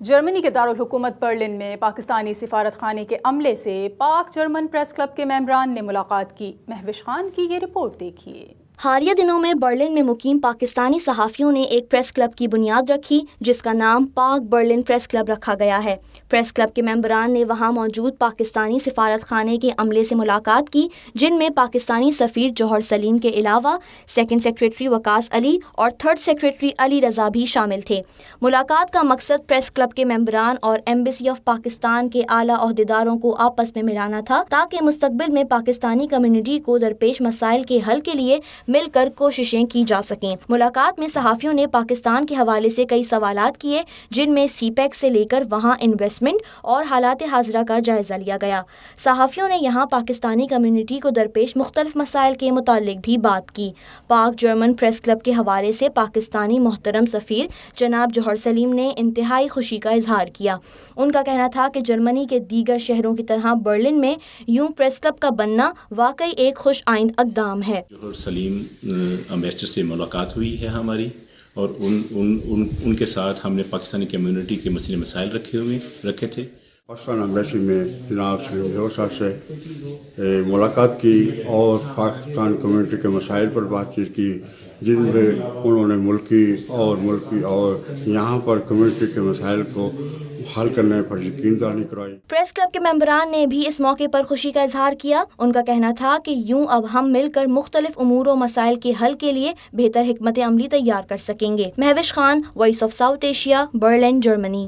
جرمنی کے دارالحکومت برلن میں پاکستانی سفارت خانے کے عملے سے پاک جرمن پریس کلب کے ممبران نے ملاقات کی۔ مہوش خان کی یہ رپورٹ دیکھیے۔ حالیہ دنوں میں برلن میں مقیم پاکستانی صحافیوں نے ایک پریس کلب کی بنیاد رکھی جس کا نام پاک برلن پریس کلب رکھا گیا ہے۔ پریس کلب کے ممبران نے وہاں موجود پاکستانی سفارت خانے کے عملے سے ملاقات کی، جن میں پاکستانی سفیر جوہر سلیم کے علاوہ سیکنڈ سیکریٹری وقاص علی اور تھرڈ سیکریٹری علی رضا بھی شامل تھے۔ ملاقات کا مقصد پریس کلب کے ممبران اور ایمبیسی آف پاکستان کے اعلیٰ عہدیداروں کو آپس میں ملانا تھا تاکہ مستقبل میں پاکستانی کمیونٹی کو درپیش مسائل کے حل کے لیے مل کر کوششیں کی جا سکیں۔ ملاقات میں صحافیوں نے پاکستان کے حوالے سے کئی سوالات کیے، جن میں سی پیک سے لے کر وہاں انویسٹمنٹ اور حالات حاضرہ کا جائزہ لیا گیا۔ صحافیوں نے یہاں پاکستانی کمیونٹی کو درپیش مختلف مسائل کے متعلق بھی بات کی۔ پاک جرمن پریس کلب کے حوالے سے پاکستانی محترم سفیر جناب جوہر سلیم نے انتہائی خوشی کا اظہار کیا۔ ان کا کہنا تھا کہ جرمنی کے دیگر شہروں کی طرح برلن میں یوں پریس کلب کا بننا واقعی ایک خوش آئند اقدام ہے۔ جوہر سلیم امبیسڈر سے ملاقات ہوئی ہے ہماری، اور ان کے ساتھ ہم نے پاکستانی کمیونٹی کے مسئلے مسائل رکھے تھے۔ پاکستان امبیسی میں جناب سلیم جوہر صاحب سے ملاقات کی اور پاکستان کمیونٹی کے مسائل پر بات چیت کی، جن میں انہوں نے ملکی اور یہاں پر کمیونٹی کے مسائل کو حل کرنے پر یقین دہانی کرائی۔ پریس کلب کے ممبران نے بھی اس موقع پر خوشی کا اظہار کیا۔ ان کا کہنا تھا کہ یوں اب ہم مل کر مختلف امور و مسائل کے حل کے لیے بہتر حکمت عملی تیار کر سکیں گے۔ Mahwash Khan, voice of South Asia, Berlin, Germany.